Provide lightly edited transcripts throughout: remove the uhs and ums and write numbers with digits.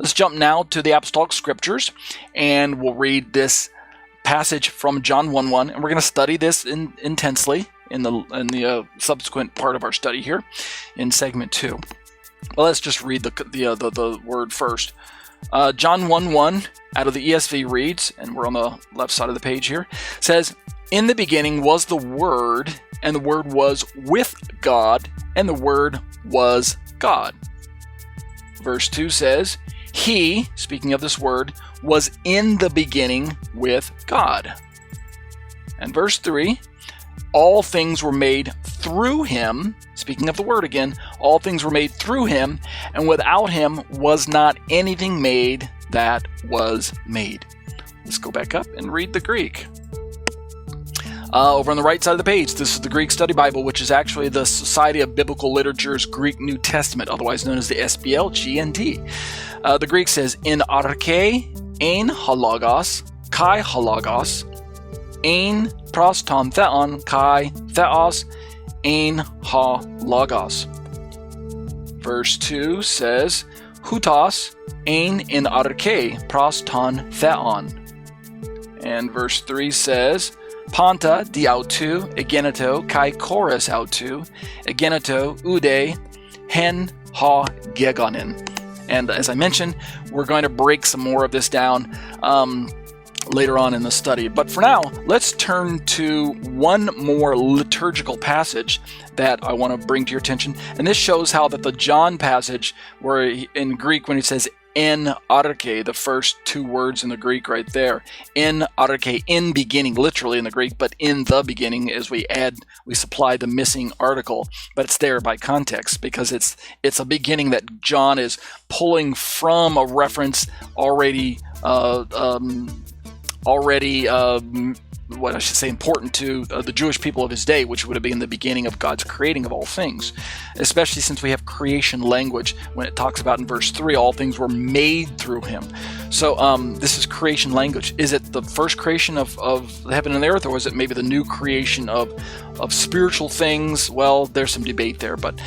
Let's jump now to the Apostolic Scriptures, and we'll read this passage from John 1:1, and we're going to study this intensely in the subsequent part of our study here in segment 2. Well, let's just read the word first. John 1:1 out of the ESV reads, and we're on the left side of the page here, says, "In the beginning was the Word, and the Word was with God, and the Word was God." Verse 2 says, "He," speaking of this Word, "was in the beginning with God." And verse 3, "All things were made through him," speaking of the Word again, "all things were made through him, and without him was not anything made that was made." Let's go back up and read the Greek. Over on the right side of the page, this is the Greek Study Bible, which is actually the Society of Biblical Literature's Greek New Testament, otherwise known as the SBL GNT. The Greek says, "In arche, ein halagos, kai halagos, ein proston theon, kai theos, ein halagos." Verse 2 says, "Hutos, ein in arche, proston theon." And verse 3 says, "Panta di autu, egeneto, kai chorus autu, egeneto, ude, hen ha gegonin." And as I mentioned, we're going to break some more of this down later on in the study. But for now, let's turn to one more liturgical passage that I want to bring to your attention. And this shows how that the John passage, where in Greek, when it says en arche, the first two words in the Greek right there, en arche, in beginning, literally in the Greek, but in the beginning, as we supply the missing article, but it's there by context because it's a beginning that John is pulling from a reference already what I should say, important to the Jewish people of his day, which would have been the beginning of God's creating of all things, especially since we have creation language when it talks about in verse 3, all things were made through him. So this is creation language. Is it the first creation of heaven and the earth, or is it maybe the new creation of spiritual things? Well, there's some debate there, but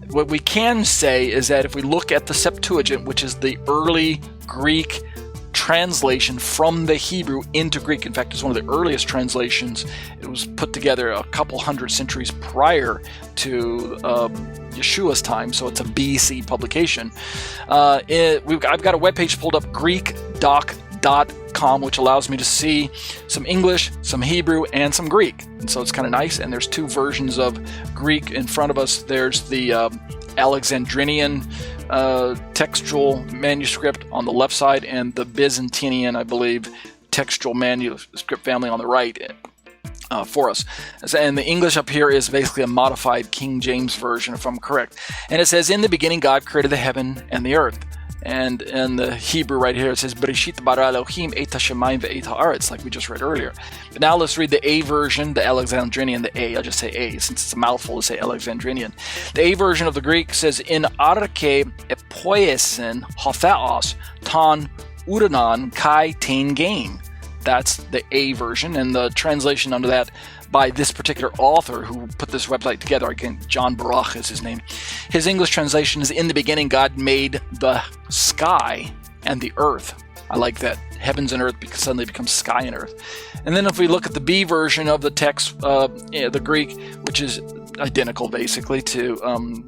what we can say is that if we look at the Septuagint, which is the early Greek translation from the Hebrew into Greek. In fact, it's one of the earliest translations. It was put together a couple hundred centuries prior to Yeshua's time, so it's a BC publication. I've got a webpage pulled up, greekdoc.com, which allows me to see some English, some Hebrew, and some Greek. And so it's kind of nice, and there's two versions of Greek in front of us. There's the Alexandrinian textual manuscript on the left side, and the Byzantinian, I believe, textual manuscript family on the right for us. And the English up here is basically a modified King James version, if I'm correct. And it says, "In the beginning God created the heaven and the earth." And in the Hebrew right here, it says, "Bereshit bara Elohim et hashamayim ve'et haaretz," like we just read earlier. But now let's read the A version, the Alexandrinian, the A. I'll just say A, since it's a mouthful to say Alexandrinian. The A version of the Greek says, "In arche epoiesin hotheos ton uranon kai tein gain." That's the A version, and the translation under that by this particular author who put this website together, again, John Baruch is his name. His English translation is, "In the beginning God made the sky and the earth." I like that. Heavens and earth suddenly becomes sky and earth. And then if we look at the B version of the text, the Greek, which is identical basically to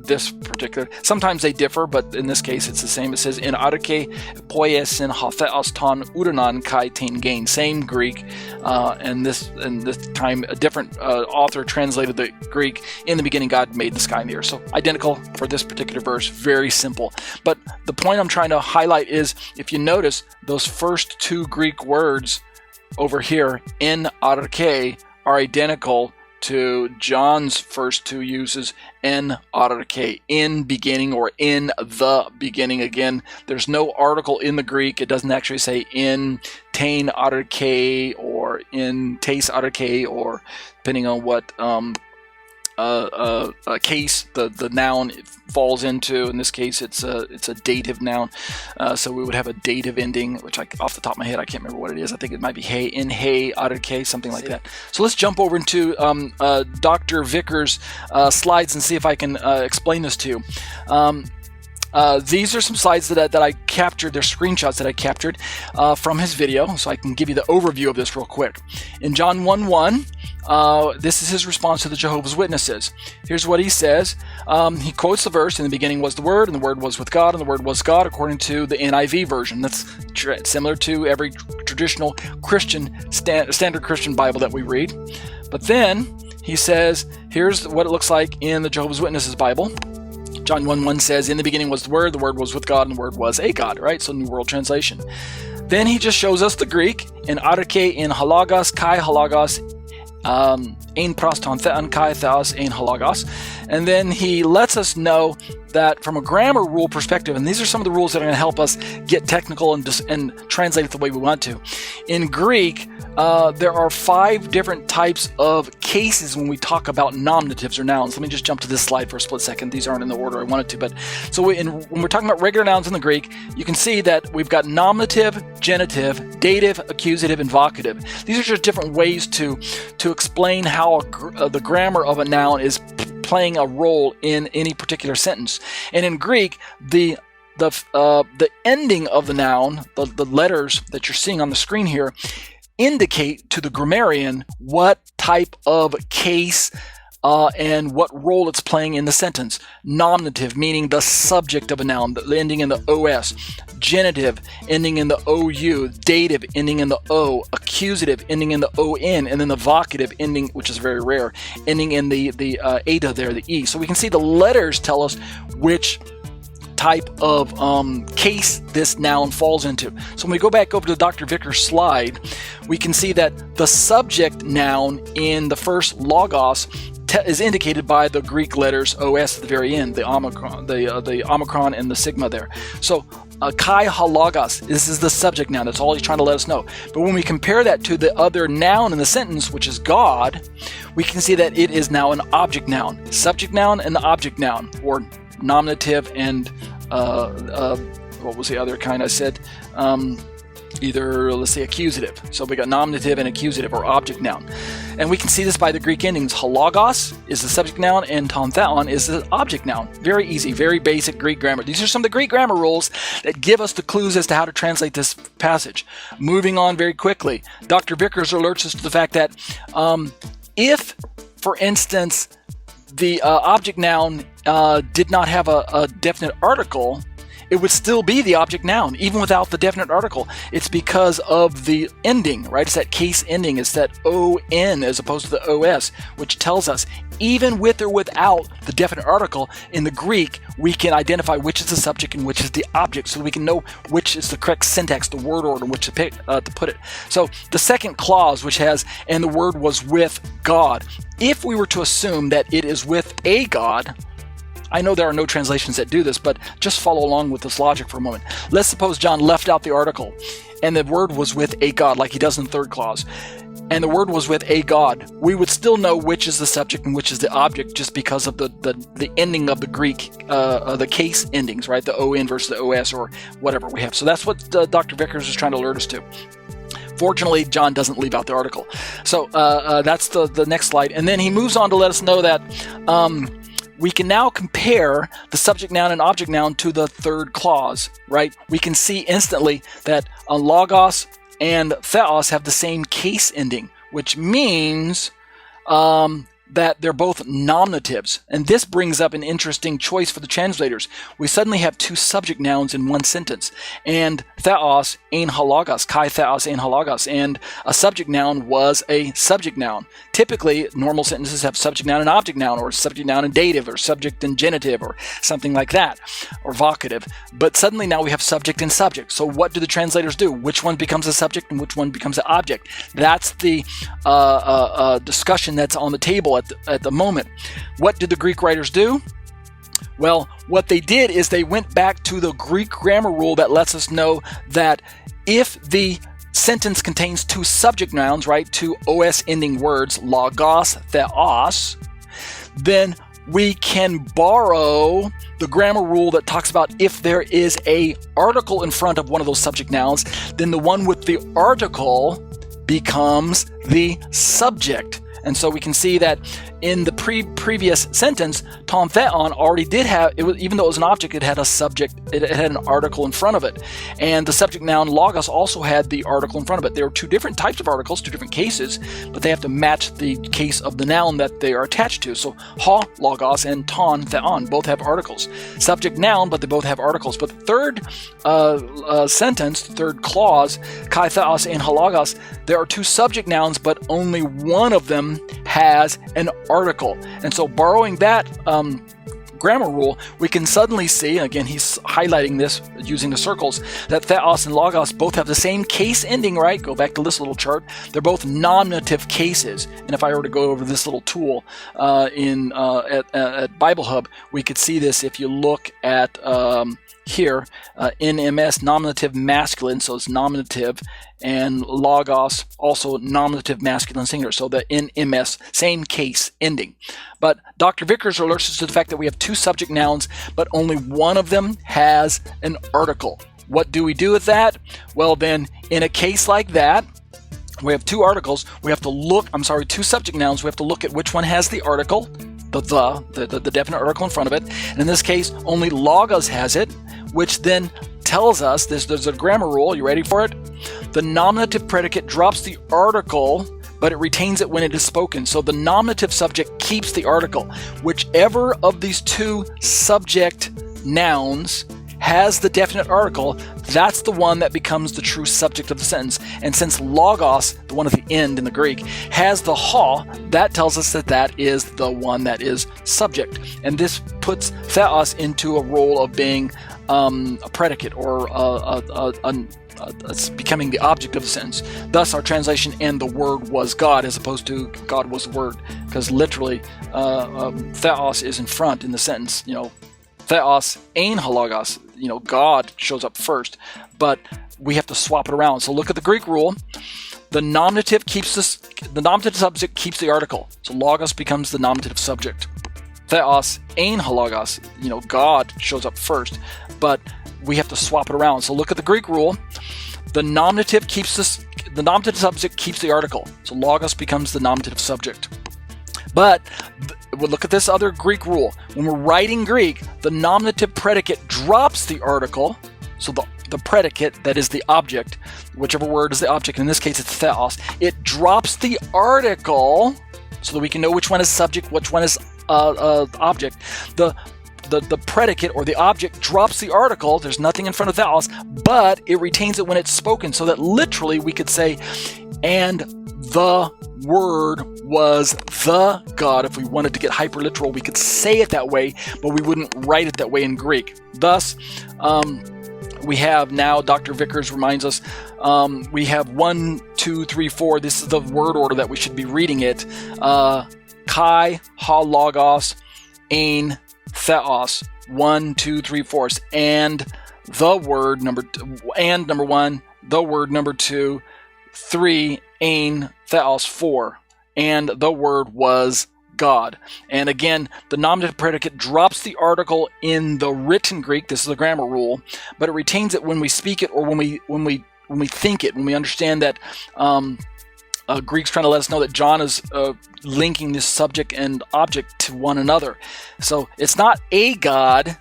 this particular. Sometimes they differ, but in this case it's the same. It says, "In arche poiesin hotheos ton uranon kai tein gain." Same Greek, and this time a different author translated the Greek, "In the beginning God made the sky and the earth." So identical for this particular verse, very simple. But the point I'm trying to highlight is, if you notice, those first two Greek words over here, "in arche," are identical to John's first two uses, en arche, in beginning or in the beginning. Again, there's no article in the Greek. It doesn't actually say in tein arche or in teis arche, or depending on what case the noun falls into. In this case, it's a dative noun, so we would have a dative ending, which off the top of my head I can't remember what it is. I think it might be hey, in hey, arche, something like that. So let's jump over into Dr. Vickers' slides and see if I can explain this to you. These are some slides that I captured. They're screenshots that I captured from his video, so I can give you the overview of this real quick. In John 1:1, this is his response to the Jehovah's Witnesses. Here's what he says. He quotes the verse, "In the beginning was the Word, and the Word was with God, and the Word was God," according to the NIV version. That's similar to every traditional Christian, standard Christian Bible that we read. But then he says, here's what it looks like in the Jehovah's Witnesses Bible. John 1:1 says, "In the beginning was the Word was with God, and the Word was a God," right? So New World Translation. Then he just shows us the Greek, in arche, in halagos, kai halagos, ein proston theon kai theos ein halagos. And then he lets us know that from a grammar rule perspective, and these are some of the rules that are going to help us get technical and translate it the way we want to. In Greek, there are 5 different types of cases when we talk about nominatives or nouns. Let me just jump to this slide for a split second. These aren't in the order I wanted to, but so when we're talking about regular nouns in the Greek, you can see that we've got nominative, genitive, dative, accusative, and vocative. These are just different ways to explain how the grammar of a noun is playing a role in any particular sentence. And in Greek, the ending of the noun, the letters that you're seeing on the screen here, indicate to the grammarian what type of case and what role it's playing in the sentence. Nominative, meaning the subject of a noun, the ending in the OS. Genitive, ending in the OU. Dative, ending in the O. Accusative, ending in the ON. And then the vocative, ending, which is very rare, ending in the eta there, the E. So we can see the letters tell us which type of case this noun falls into. So when we go back over to Dr. Vickers' slide, we can see that the subject noun in the first logos is indicated by the Greek letters OS at the very end, the omicron and the sigma there. So kai halagos, this is the subject noun. That's all he's trying to let us know. But when we compare that to the other noun in the sentence, which is God, we can see that it is now an object noun. Subject noun and the object noun, or nominative and what was the other kind I said? Either, let's say, accusative. So we got nominative and accusative, or object noun. And we can see this by the Greek endings. Halagos is the subject noun, and ton theon is the object noun. Very easy, very basic Greek grammar. These are some of the Greek grammar rules that give us the clues as to how to translate this passage. Moving on very quickly, Dr. Vickers alerts us to the fact that if, for instance, the object noun did not have a definite article, it would still be the object noun, even without the definite article. It's because of the ending, right? It's that case ending. It's that ON as opposed to the OS, which tells us, even with or without the definite article, in the Greek, we can identify which is the subject and which is the object, so we can know which is the correct syntax, the word order in which to put it. So the second clause, which has, "and the Word was with God," if we were to assume that it is with a God, I know there are no translations that do this, but just follow along with this logic for a moment. Let's suppose John left out the article, and the Word was with a God, like he does in the third clause, and the Word was with a God. We would still know which is the subject and which is the object just because of the ending of the Greek, the case endings, right? The ON versus the OS or whatever we have. So that's what Dr. Vickers is trying to alert us to. Fortunately, John doesn't leave out the article. So that's the next slide. And then he moves on to let us know that we can now compare the subject noun and object noun to the third clause, right? We can see instantly that logos and theos have the same case ending, which means that they're both nominatives. And this brings up an interesting choice for the translators. We suddenly have 2 subject nouns in one sentence. And theos, ein halagos, kai theos, ein halagos. And a subject noun was a subject noun. Typically, normal sentences have subject noun and object noun, or subject noun and dative, or subject and genitive, or something like that, or vocative. But suddenly now we have subject and subject. So what do the translators do? Which one becomes a subject and which one becomes an object? That's the discussion that's on the table at the moment. What did the Greek writers do? Well, what they did is they went back to the Greek grammar rule that lets us know that if the sentence contains 2 subject nouns, right, 2 OS ending words, logos, theos, then we can borrow the grammar rule that talks about if there is a article in front of one of those subject nouns, then the one with the article becomes the subject. And so we can see that in the previous sentence, ton theon already did have, even though it was an object, it had a subject, it had an article in front of it. And the subject noun logos also had the article in front of it. There are two different types of articles, two different cases, but they have to match the case of the noun that they are attached to. So ha logos and ton theon both have articles. Subject noun, but they both have articles. But the third sentence, the third clause, kai theos and halogos, there are two subject nouns, but only one of them has an article. And so borrowing that grammar rule, we can suddenly see, again, he's highlighting this using the circles, that theos and logos both have the same case ending, right? Go back to this little chart. They're both nominative cases. And if I were to go over this little tool at Bible Hub, we could see this if you look at here, NMS, nominative masculine, so it's nominative, and logos, also nominative masculine singular, so the NMS, same case ending. But Dr. Vickers alerts us to the fact that we have two subject nouns, but only one of them has an article. What do we do with that? Well then, in a case like that, we have two articles, we have to look, two subject nouns, we have to look at which one has the article, the definite article in front of it, and in this case, only logos has it, which then tells us, there's a grammar rule, you ready for it? The nominative predicate drops the article, but it retains it when it is spoken. So the nominative subject keeps the article. Whichever of these two subject nouns has the definite article, that's the one that becomes the true subject of the sentence. And since logos, the one at the end in the Greek, has the ha, that tells us that that is the one that is subject. And this puts theos into a role of being a predicate, or becoming the object of the sentence. Thus our translation, and the word was God, as opposed to God was the word, because literally theos is in front in the sentence. Theos ein halogos, God shows up first, but we have to swap it around. So look at the Greek rule. The nominative subject keeps the article. So logos becomes the nominative subject. Theos ein halogos, God shows up first, but we have to swap it around. So look at the Greek rule. The nominative subject keeps the article. So logos becomes the nominative subject. But we'll look at this other Greek rule. When we're writing Greek, the nominative predicate drops the article. So the predicate, that is the object, whichever word is the object, in this case it's theos, it drops the article so that we can know which one is subject, which one is object. The predicate or the object drops the article. There's nothing in front of theos, but it retains it when it's spoken, so that literally we could say, and the word was the God. If we wanted to get hyper literal, we could say it that way, but we wouldn't write it that way in Greek. Thus, we have now, Dr. Vickers reminds us, we have 1, 2, 3, 4. This is the word order that we should be reading it. Kai, ha logos, ein, theos, 1, 2, 3, 4, and the word number 1, the word number 2, 3, ein, theos, 4, and the word was God. And again, the nominative predicate drops the article in the written Greek. This is the grammar rule, but it retains it when we speak it, or when we think it, when we understand that Greek's trying to let us know that John is linking this subject and object to one another. So it's not a God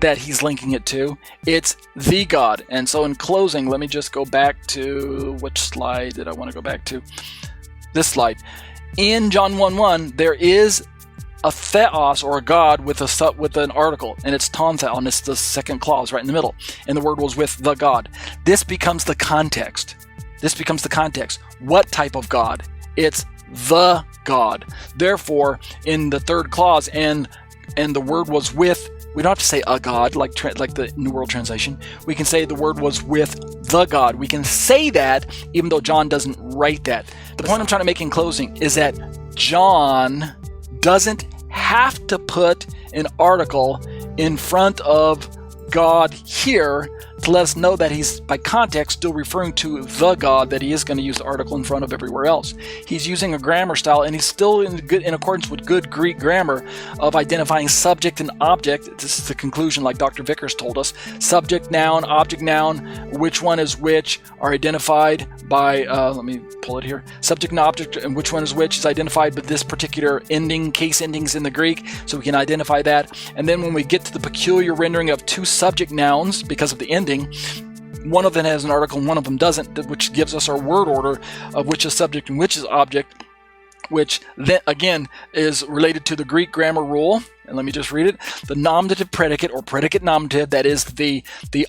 that he's linking it to, it's the God. And so in closing, let me just go back to, which slide did I want to go back to? This slide. In John 1:1, there is a theos, or a God, with an article, and it's ton theon. It's the second clause right in the middle, and the word was with the God. This becomes the context. What type of God? It's the God. Therefore, in the third clause, and the word was with, we don't have to say a God like the New World Translation. We can say the word was with the God. We can say that even though John doesn't write that. The point I'm trying to make in closing is that John doesn't have to put an article in front of God here to let us know that he's, by context, still referring to the God that he is going to use the article in front of everywhere else. He's using a grammar style, and he's still in accordance with good Greek grammar of identifying subject and object. This is the conclusion, like Dr. Vickers told us. Subject, noun, object, noun, which one is which, are identified by, let me pull pull it here. Subject and object, and which one is which, is identified with this particular ending, case endings in the Greek, so we can identify that. And then when we get to the peculiar rendering of two subject nouns because of the ending, one of them has an article and one of them doesn't, which gives us our word order of which is subject and which is object, which then again is related to the Greek grammar rule. And let me just read it. The nominative predicate or predicate nominative, that is the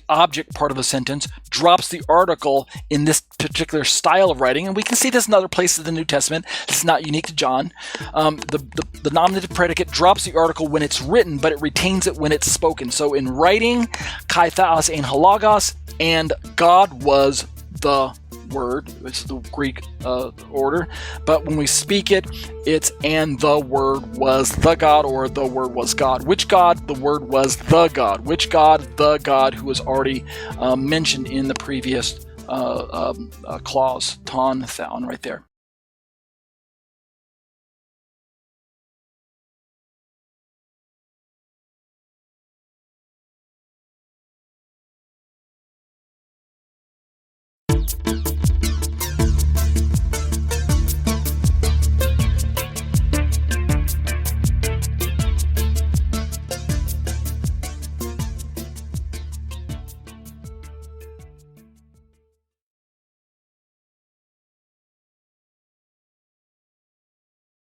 object part of a sentence, drops the article in this particular style of writing. And we can see this in other places in the New Testament. It's not unique to John. The nominative predicate drops the article when it's written, but it retains it when it's spoken. So in writing, kai theos ein halagos, and God was the Word. It's the Greek order. But when we speak it, it's and the Word was the God, or the Word was God. Which God? The Word was the God. Which God? The God who was already mentioned in the previous clause, ton, theon, right there.